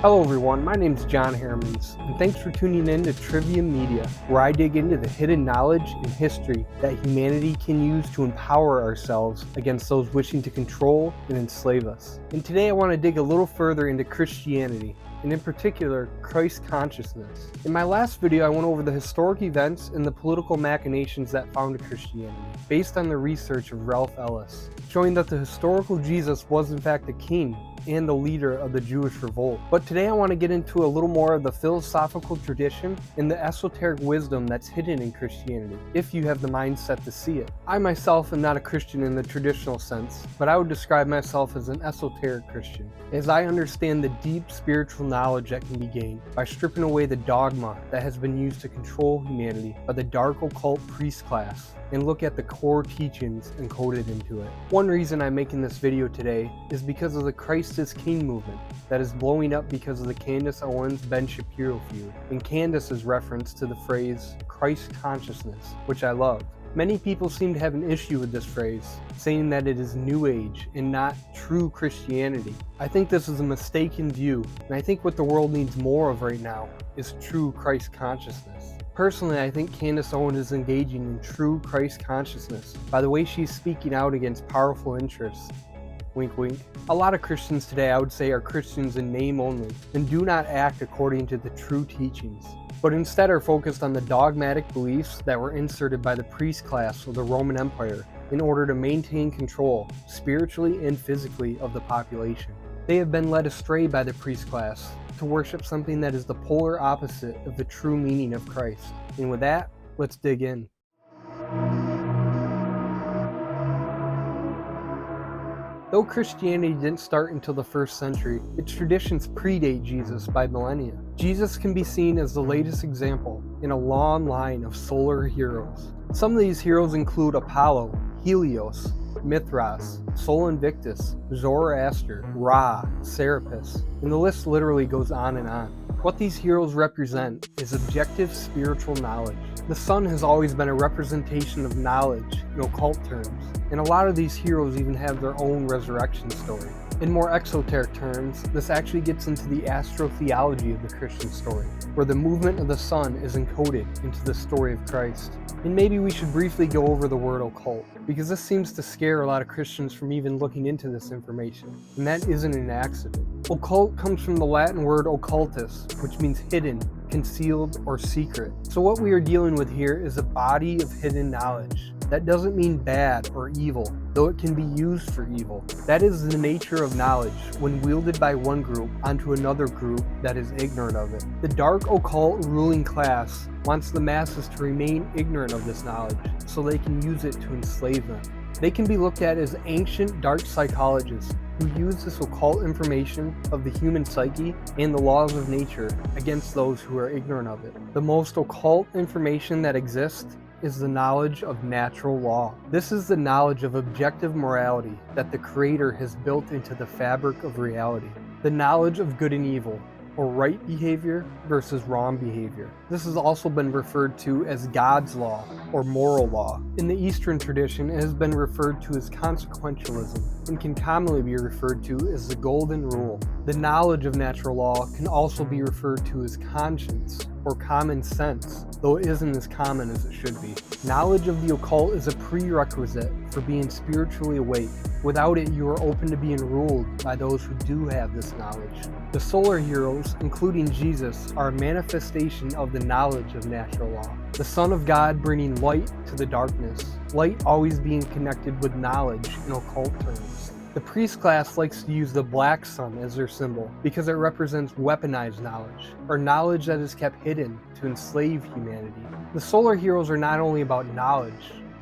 Hello everyone, my name is John Harrimans, and thanks for tuning in to Trivia Media, where I dig into the hidden knowledge and history that humanity can use to empower ourselves against those wishing to control and enslave us. And today I want to dig a little further into Christianity, and in particular, Christ consciousness. In my last video, I went over the historic events and the political machinations that founded Christianity, based on the research of Ralph Ellis, showing that the historical Jesus was in fact a king and the leader of the Jewish revolt. But today I want to get into a little more of the philosophical tradition and the esoteric wisdom that's hidden in Christianity, if you have the mindset to see it. I myself am not a Christian in the traditional sense, but I would describe myself as an esoteric Christian, as I understand the deep spiritual knowledge that can be gained by stripping away the dogma that has been used to control humanity by the dark occult priest class, and look at the core teachings encoded into it. One reason I'm making this video today is because of the Christ is King movement that is blowing up because of the Candace Owens-Ben Shapiro feud, and Candace's reference to the phrase Christ consciousness, which I love. Many people seem to have an issue with this phrase, saying that it is New Age and not true Christianity. I think this is a mistaken view, and I think what the world needs more of right now is true Christ consciousness. Personally, I think Candace Owens is engaging in true Christ consciousness by the way she's speaking out against powerful interests. Wink wink. A lot of Christians today, I would say, are Christians in name only and do not act according to the true teachings, but instead are focused on the dogmatic beliefs that were inserted by the priest class of the Roman Empire in order to maintain control, spiritually and physically, of the population. They have been led astray by the priest class to worship something that is the polar opposite of the true meaning of Christ. And with that, let's dig in. Though Christianity didn't start until the 1st century, its traditions predate Jesus by millennia. Jesus can be seen as the latest example in a long line of solar heroes. Some of these heroes include Apollo, Helios, Mithras, Sol Invictus, Zoroaster, Ra, Serapis, and the list literally goes on and on. What these heroes represent is objective spiritual knowledge. The sun has always been a representation of knowledge in occult terms, and a lot of these heroes even have their own resurrection story. In more exoteric terms, this actually gets into the astrotheology of the Christian story, where the movement of the sun is encoded into the story of Christ. And maybe we should briefly go over the word occult, because this seems to scare a lot of Christians from even looking into this information, and that isn't an accident. Occult comes from the Latin word occultus, which means hidden, concealed, or secret. So what we are dealing with here is a body of hidden knowledge. That doesn't mean bad or evil, though it can be used for evil. That is the nature of knowledge when wielded by one group onto another group that is ignorant of it. The dark occult ruling class wants the masses to remain ignorant of this knowledge so they can use it to enslave them. They can be looked at as ancient dark psychologists who use this occult information of the human psyche and the laws of nature against those who are ignorant of it. The most occult information that exists is the knowledge of natural law. This is the knowledge of objective morality that the Creator has built into the fabric of reality. The knowledge of good and evil, or right behavior versus wrong behavior. This has also been referred to as God's law or moral law. In the Eastern tradition, it has been referred to as consequentialism and can commonly be referred to as the golden rule. The knowledge of natural law can also be referred to as conscience or common sense, though it isn't as common as it should be. Knowledge of the occult is a prerequisite for being spiritually awake. Without it, you are open to being ruled by those who do have this knowledge. The solar heroes, including Jesus, are a manifestation of the knowledge of natural law. The Son of God bringing light to the darkness, light always being connected with knowledge in occult terms. The priest class likes to use the black sun as their symbol because it represents weaponized knowledge, or knowledge that is kept hidden to enslave humanity. The solar heroes are not only about knowledge,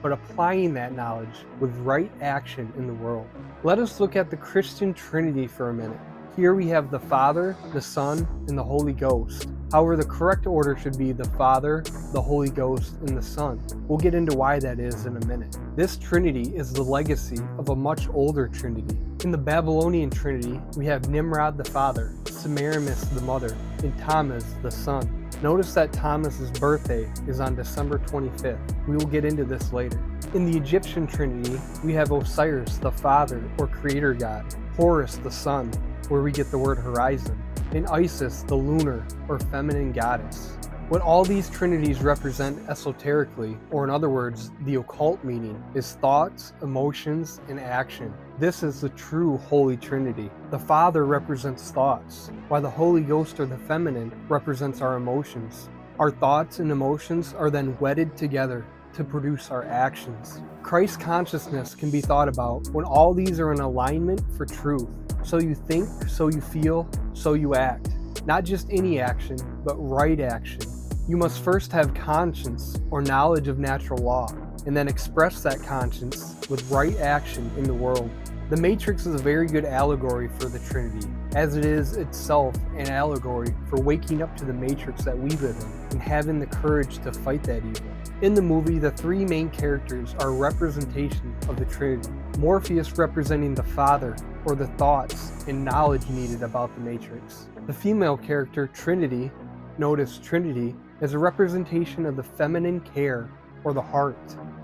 but applying that knowledge with right action in the world. Let us look at the Christian Trinity for a minute. Here we have the Father, the Son, and the Holy Ghost. However, the correct order should be the Father, the Holy Ghost, and the Son. We'll get into why that is in a minute. This Trinity is the legacy of a much older Trinity. In the Babylonian Trinity, we have Nimrod the Father, Semiramis the Mother, and Thomas the Son. Notice that Thomas's birthday is on December 25th. We will get into this later. In the Egyptian Trinity, we have Osiris the Father or Creator God, Horus the Son, where we get the word horizon, and Isis, the lunar or feminine goddess. What all these trinities represent esoterically, or in other words, the occult meaning, is thoughts, emotions, and action. This is the true Holy Trinity. The Father represents thoughts, while the Holy Ghost, or the feminine, represents our emotions. Our thoughts and emotions are then wedded together to produce our actions. Christ consciousness can be thought about when all these are in alignment for truth. So you think, so you feel, so you act. Not just any action, but right action. You must first have conscience or knowledge of natural law, and then express that conscience with right action in the world. The Matrix is a very good allegory for the Trinity, as it is itself an allegory for waking up to the Matrix that we live in and having the courage to fight that evil. In the movie, the three main characters are a representation of the Trinity. Morpheus representing the Father, or the thoughts and knowledge needed about the Matrix. The female character, Trinity, notice Trinity, is a representation of the feminine care, or the heart.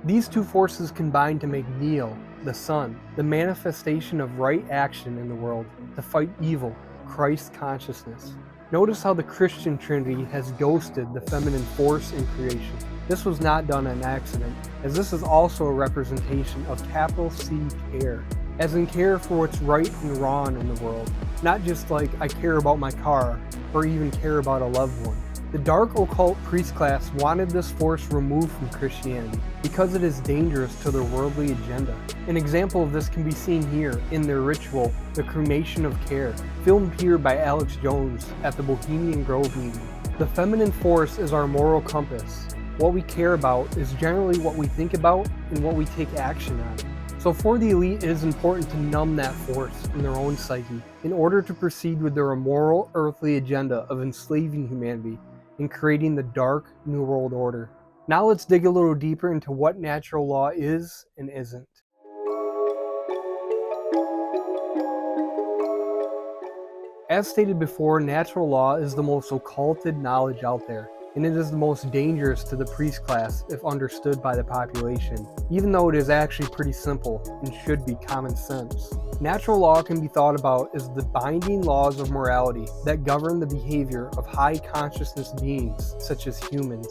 These two forces combine to make Neo, the Son, the manifestation of right action in the world to fight evil, Christ consciousness. Notice how the Christian Trinity has ghosted the feminine force in creation. This was not done on accident, as this is also a representation of capital C care, as in care for what's right and wrong in the world, not just like I care about my car, or even care about a loved one. The dark occult priest class wanted this force removed from Christianity because it is dangerous to their worldly agenda. An example of this can be seen here in their ritual, the cremation of care, filmed here by Alex Jones at the Bohemian Grove meeting. The feminine force is our moral compass. What we care about is generally what we think about and what we take action on. So for the elite, it is important to numb that force in their own psyche in order to proceed with their immoral earthly agenda of enslaving humanity and creating the dark New World Order. Now let's dig a little deeper into what natural law is and isn't. As stated before, natural law is the most occulted knowledge out there, and it is the most dangerous to the priest class if understood by the population, even though it is actually pretty simple and should be common sense. Natural law can be thought about as the binding laws of morality that govern the behavior of high consciousness beings, such as humans.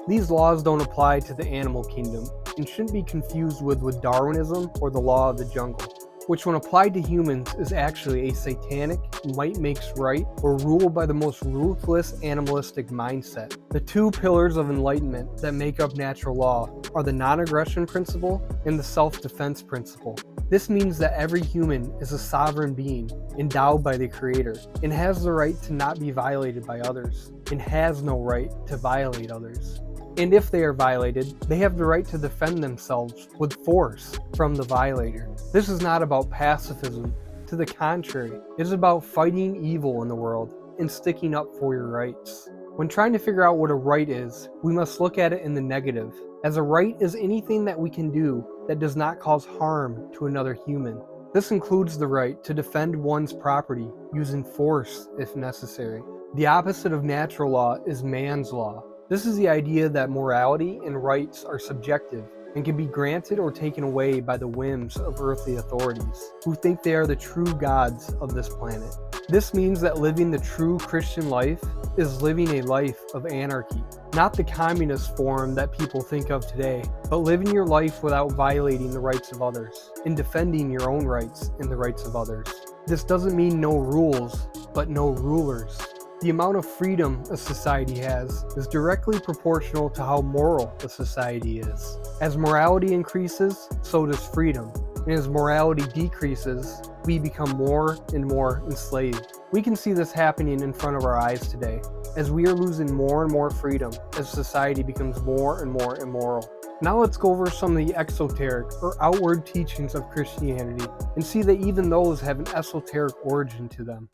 These laws don't apply to the animal kingdom and shouldn't be confused with Darwinism or the law of the jungle, which when applied to humans is actually a satanic, might makes right, or rule by the most ruthless animalistic mindset. The two pillars of enlightenment that make up natural law are the non-aggression principle and the self-defense principle. This means that every human is a sovereign being, endowed by the Creator, and has the right to not be violated by others, and has no right to violate others. And if they are violated, they have the right to defend themselves with force from the violator. This is not about pacifism. To the contrary, it is about fighting evil in the world and sticking up for your rights. When trying to figure out what a right is, we must look at it in the negative, as a right is anything that we can do that does not cause harm to another human. This includes the right to defend one's property using force if necessary. The opposite of natural law is man's law. This is the idea that morality and rights are subjective and can be granted or taken away by the whims of earthly authorities, who think they are the true gods of this planet. This means that living the true Christian life is living a life of anarchy, not the communist form that people think of today, but living your life without violating the rights of others and defending your own rights and the rights of others. This doesn't mean no rules, but no rulers. The amount of freedom a society has is directly proportional to how moral a society is. As morality increases, so does freedom. And as morality decreases, we become more and more enslaved. We can see this happening in front of our eyes today, as we are losing more and more freedom as society becomes more and more immoral. Now let's go over some of the exoteric or outward teachings of Christianity and see that even those have an esoteric origin to them.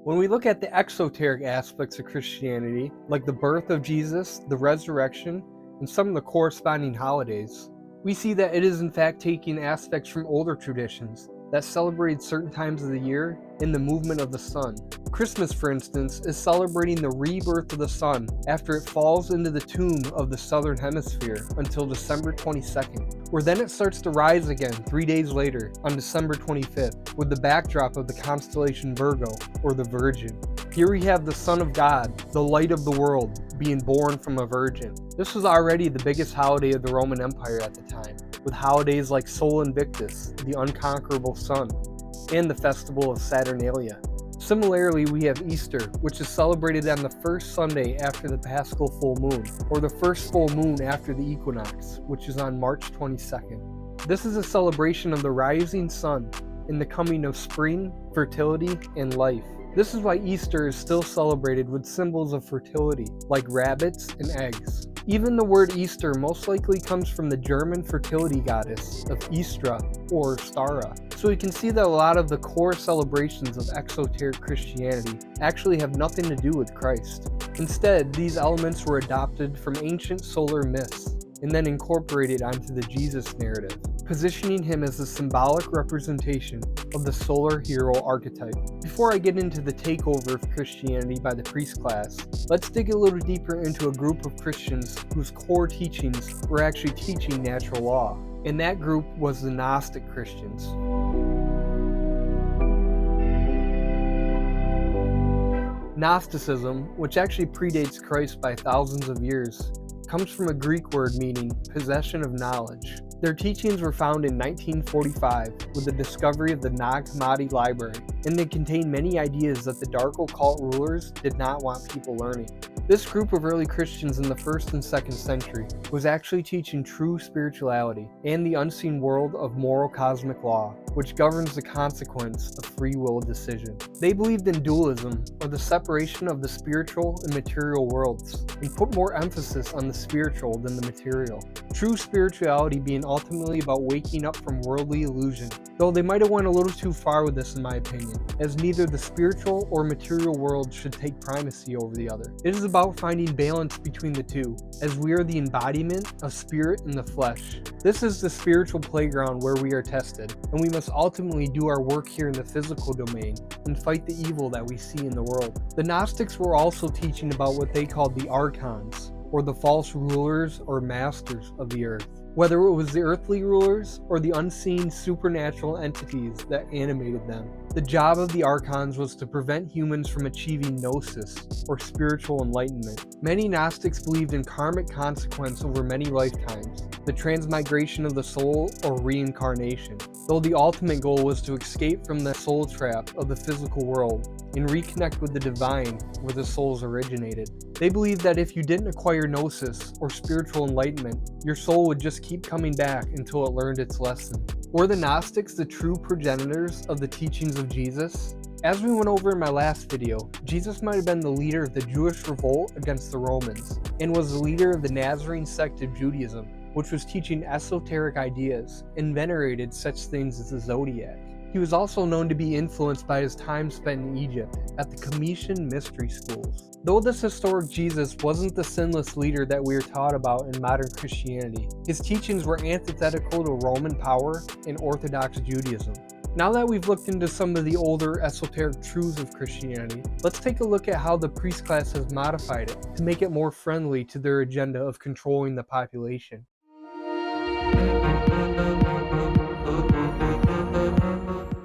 When we look at the exoteric aspects of Christianity, like the birth of Jesus, the resurrection, and some of the corresponding holidays, we see that it is in fact taking aspects from older traditions that celebrate certain times of the year in the movement of the sun. Christmas, for instance, is celebrating the rebirth of the sun after it falls into the tomb of the southern hemisphere until December 22nd. where then it starts to rise again 3 days later on December 25th with the backdrop of the constellation Virgo, or the Virgin. Here we have the Son of God, the light of the world, being born from a virgin. This was already the biggest holiday of the Roman Empire at the time, with holidays like Sol Invictus, the unconquerable sun, and the festival of Saturnalia. Similarly, we have Easter, which is celebrated on the first Sunday after the Paschal full moon, or the first full moon after the equinox, which is on March 22nd. This is a celebration of the rising sun and the coming of spring, fertility, and life. This is why Easter is still celebrated with symbols of fertility, like rabbits and eggs. Even the word Easter most likely comes from the German fertility goddess of Istra, or Stara. So we can see that a lot of the core celebrations of exoteric Christianity actually have nothing to do with Christ. Instead, these elements were adopted from ancient solar myths and then incorporated onto the Jesus narrative, positioning him as a symbolic representation of the solar hero archetype. Before I get into the takeover of Christianity by the priest class, let's dig a little deeper into a group of Christians whose core teachings were actually teaching natural law, and that group was the Gnostic Christians. Gnosticism, which actually predates Christ by thousands of years, comes from a Greek word meaning possession of knowledge. Their teachings were found in 1945 with the discovery of the Nag Hammadi Library, and they contain many ideas that the dark occult rulers did not want people learning. This group of early Christians in the 1st and 2nd century was actually teaching true spirituality and the unseen world of moral cosmic law, which governs the consequence of free will decision. They believed in dualism, or the separation of the spiritual and material worlds, and put more emphasis on the spiritual than the material. True spirituality being ultimately about waking up from worldly illusion, though they might have went a little too far with this in my opinion, as neither the spiritual or material world should take primacy over the other. It is about finding balance between the two, as we are the embodiment of spirit in the flesh. This is the spiritual playground where we are tested, and we must ultimately do our work here in the physical domain and fight the evil that we see in the world. The Gnostics were also teaching about what they called the archons, or the false rulers or masters of the earth, whether it was the earthly rulers or the unseen supernatural entities that animated them. The job of the archons was to prevent humans from achieving gnosis, or spiritual enlightenment. Many Gnostics believed in karmic consequence over many lifetimes, the transmigration of the soul, or reincarnation, though the ultimate goal was to escape from the soul trap of the physical world and reconnect with the divine where the souls originated. They believed that if you didn't acquire gnosis, or spiritual enlightenment, your soul would just keep coming back until it learned its lesson. Were the Gnostics the true progenitors of the teachings of Jesus? As we went over in my last video, Jesus might have been the leader of the Jewish revolt against the Romans, and was the leader of the Nazarene sect of Judaism, which was teaching esoteric ideas and venerated such things as the zodiac. He was also known to be influenced by his time spent in Egypt at the Comitian mystery schools. Though this historic Jesus wasn't the sinless leader that we are taught about in modern Christianity, his teachings were antithetical to Roman power and Orthodox Judaism. Now that we've looked into some of the older esoteric truths of Christianity, let's take a look at how the priest class has modified it to make it more friendly to their agenda of controlling the population.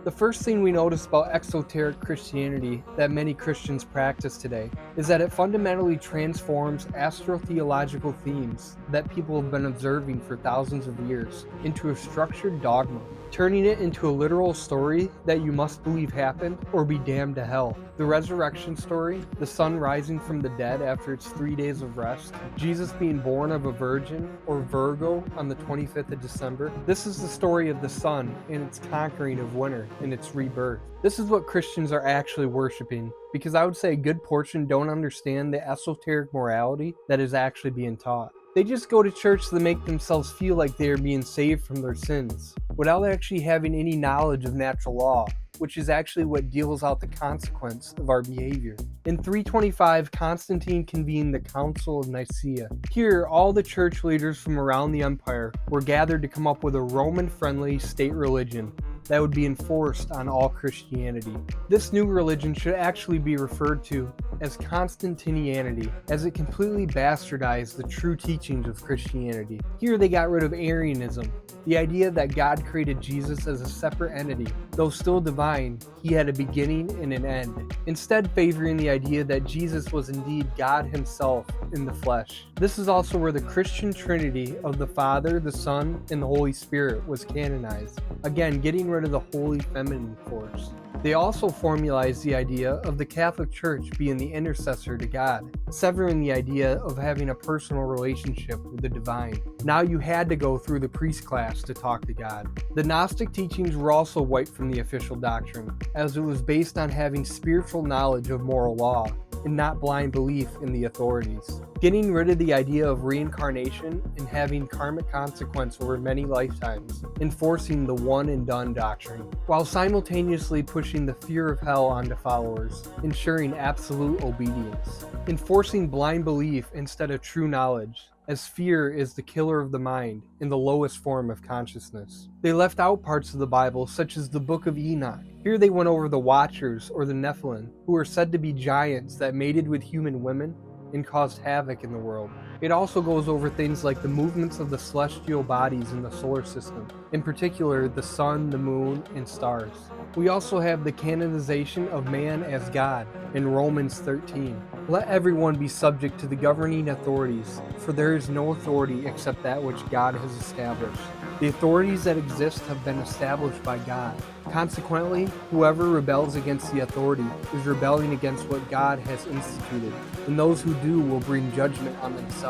The first thing we notice about exoteric Christianity that many Christians practice today is that it fundamentally transforms astrotheological themes that people have been observing for thousands of years into a structured dogma, turning it into a literal story that you must believe happened or be damned to hell. The resurrection story, the sun rising from the dead after its 3 days of rest, Jesus being born of a virgin, or Virgo, on the 25th of December. This is the story of the sun and its conquering of winter and its rebirth. This is what Christians are actually worshiping, because I would say a good portion don't understand the esoteric morality that is actually being taught. They just go to church to make themselves feel like they are being saved from their sins, without actually having any knowledge of natural law, which is actually what deals out the consequence of our behavior. In 325, Constantine convened the Council of Nicaea. Here, all the church leaders from around the empire were gathered to come up with a Roman-friendly state religion that would be enforced on all Christianity. This new religion should actually be referred to as Constantinianity, as it completely bastardized the true teachings of Christianity. Here they got rid of Arianism, the idea that God created Jesus as a separate entity. Though still divine, he had a beginning and an end, instead favoring the idea that Jesus was indeed God himself in the flesh. This is also where the Christian Trinity of the Father, the Son, and the Holy Spirit was canonized, again getting rid of the holy feminine force. They also formalized the idea of the Catholic Church being the intercessor to God, severing the idea of having a personal relationship with the divine. Now you had to go through the priest class to talk to God. The Gnostic teachings were also wiped from the official doctrine, as it was based on having spiritual knowledge of moral law, and not blind belief in the authorities. Getting rid of the idea of reincarnation and having karmic consequence over many lifetimes, enforcing the one and done doctrine, while simultaneously pushing the fear of hell onto followers, ensuring absolute obedience, enforcing blind belief instead of true knowledge, as fear is the killer of the mind in the lowest form of consciousness. They left out parts of the Bible such as the Book of Enoch. Here they went over the Watchers or the Nephilim, who are said to be giants that mated with human women and caused havoc in the world. It also goes over things like the movements of the celestial bodies in the solar system, in particular the sun, the moon, and stars. We also have the canonization of man as God in Romans 13. Let everyone be subject to the governing authorities, for there is no authority except that which God has established. The authorities that exist have been established by God. Consequently, whoever rebels against the authority is rebelling against what God has instituted, and those who do will bring judgment on themselves.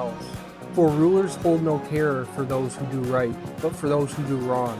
For rulers hold no care for those who do right, but for those who do wrong.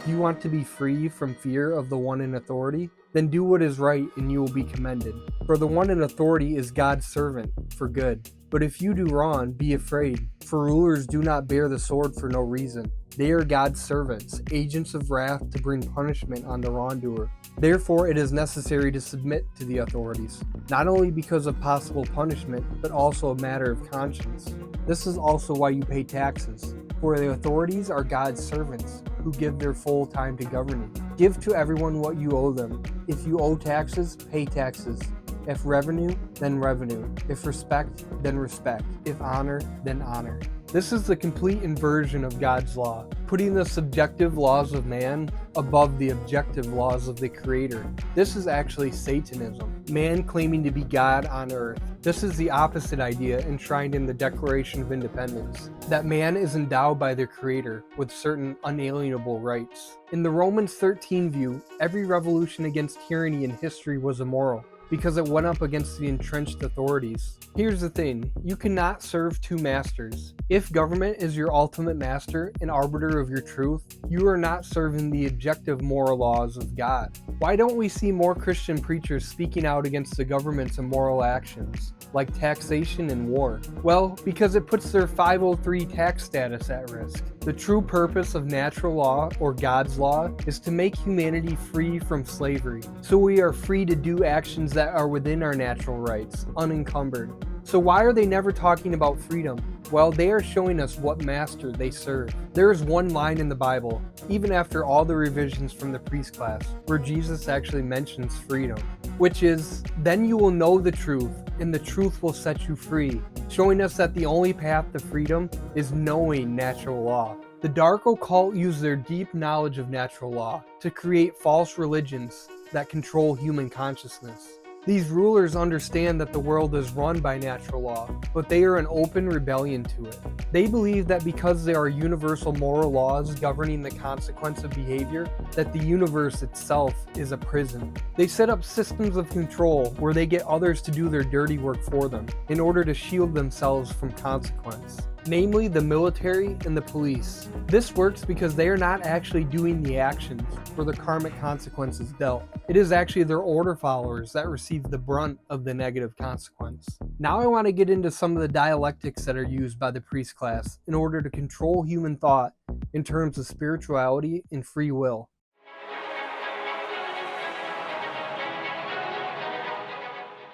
Do you want to be free from fear of the one in authority? Then do what is right and you will be commended. For the one in authority is God's servant for good. But if you do wrong, be afraid, for rulers do not bear the sword for no reason. They are God's servants, agents of wrath to bring punishment on the wrongdoer. Therefore, it is necessary to submit to the authorities, not only because of possible punishment, but also a matter of conscience. This is also why you pay taxes, for the authorities are God's servants, who give their full time to governing. Give to everyone what you owe them. If you owe taxes, pay taxes. If revenue, then revenue. If respect, then respect. If honor, then honor. This is the complete inversion of God's law, putting the subjective laws of man above the objective laws of the Creator. This is actually Satanism, man claiming to be God on earth. This is the opposite idea enshrined in the Declaration of Independence, that man is endowed by the Creator with certain unalienable rights. In the Romans 13 view, every revolution against tyranny in history was immoral, because it went up against the entrenched authorities. Here's the thing, you cannot serve two masters. If government is your ultimate master and arbiter of your truth, you are not serving the objective moral laws of God. Why don't we see more Christian preachers speaking out against the government's immoral actions, like taxation and war? Well, because it puts their 503 tax status at risk. The true purpose of natural law, or God's law, is to make humanity free from slavery, so we are free to do actions that are within our natural rights, unencumbered. So why are they never talking about freedom? Well, they are showing us what master they serve. There is one line in the Bible, even after all the revisions from the priest class, where Jesus actually mentions freedom, which is, "Then you will know the truth, and the truth will set you free," showing us that the only path to freedom is knowing natural law. The dark occult use their deep knowledge of natural law to create false religions that control human consciousness. These rulers understand that the world is run by natural law, but they are in open rebellion to it. They believe that because there are universal moral laws governing the consequence of behavior, that the universe itself is a prison. They set up systems of control where they get others to do their dirty work for them in order to shield themselves from consequence, namely the military and the police. This works because they are not actually doing the actions for the karmic consequences dealt. It is actually their order followers that receive the brunt of the negative consequence. Now I want to get into some of the dialectics that are used by the priest class in order to control human thought in terms of spirituality and free will.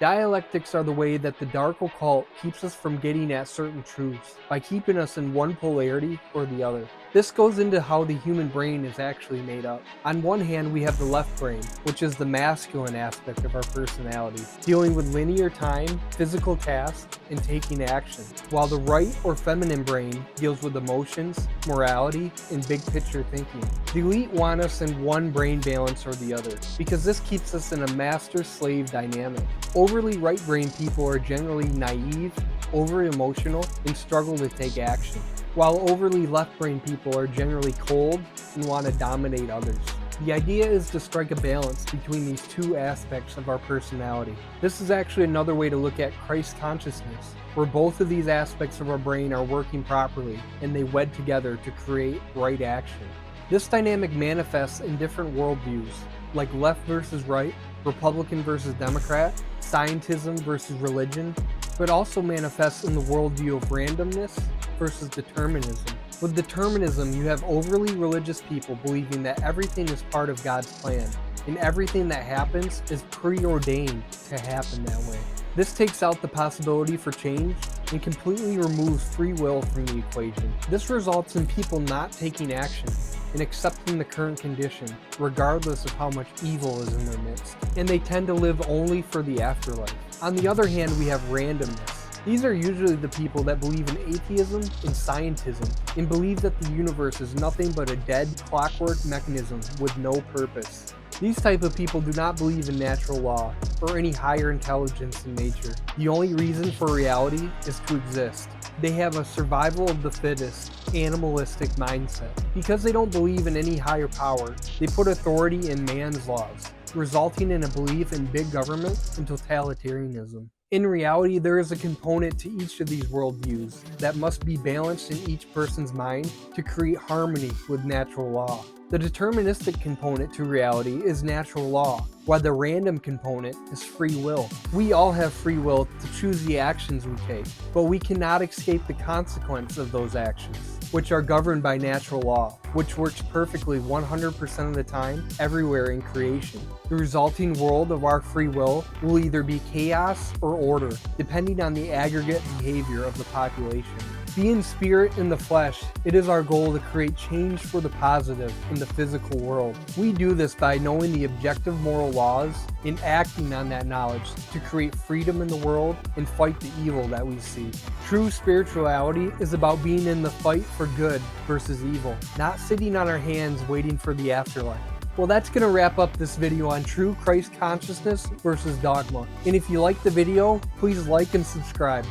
Dialectics are the way that the dark occult keeps us from getting at certain truths, by keeping us in one polarity or the other. This goes into how the human brain is actually made up. On one hand, we have the left brain, which is the masculine aspect of our personality, dealing with linear time, physical tasks, and taking action, while the right or feminine brain deals with emotions, morality, and big picture thinking. The elite want us in one brain balance or the other, because this keeps us in a master-slave dynamic. Overly right-brain people are generally naive, over-emotional, and struggle to take action, while overly left-brain people are generally cold and want to dominate others. The idea is to strike a balance between these two aspects of our personality. This is actually another way to look at Christ consciousness, where both of these aspects of our brain are working properly and they wed together to create right action. This dynamic manifests in different worldviews, like left versus right, Republican versus Democrat, scientism versus religion, but also manifests in the worldview of randomness versus determinism. With determinism, you have overly religious people believing that everything is part of God's plan, and everything that happens is preordained to happen that way. This takes out the possibility for change and completely removes free will from the equation. This results in people not taking action and accepting the current condition, regardless of how much evil is in their midst, and they tend to live only for the afterlife. On the other hand, we have randomness. These are usually the people that believe in atheism and scientism and believe that the universe is nothing but a dead clockwork mechanism with no purpose. These type of people do not believe in natural law or any higher intelligence in nature. The only reason for reality is to exist. They have a survival of the fittest, animalistic mindset. Because they don't believe in any higher power, they put authority in man's laws, resulting in a belief in big government and totalitarianism. In reality, there is a component to each of these worldviews that must be balanced in each person's mind to create harmony with natural law. The deterministic component to reality is natural law, while the random component is free will. We all have free will to choose the actions we take, but we cannot escape the consequence of those actions, which are governed by natural law, which works perfectly 100% of the time, everywhere in creation. The resulting world of our free will either be chaos or order, depending on the aggregate behavior of the population. Being spirit in the flesh, it is our goal to create change for the positive in the physical world. We do this by knowing the objective moral laws and acting on that knowledge to create freedom in the world and fight the evil that we see. True spirituality is about being in the fight for good versus evil, not sitting on our hands waiting for the afterlife. Well, that's going to wrap up this video on true Christ consciousness versus dogma. And if you liked the video, please like and subscribe.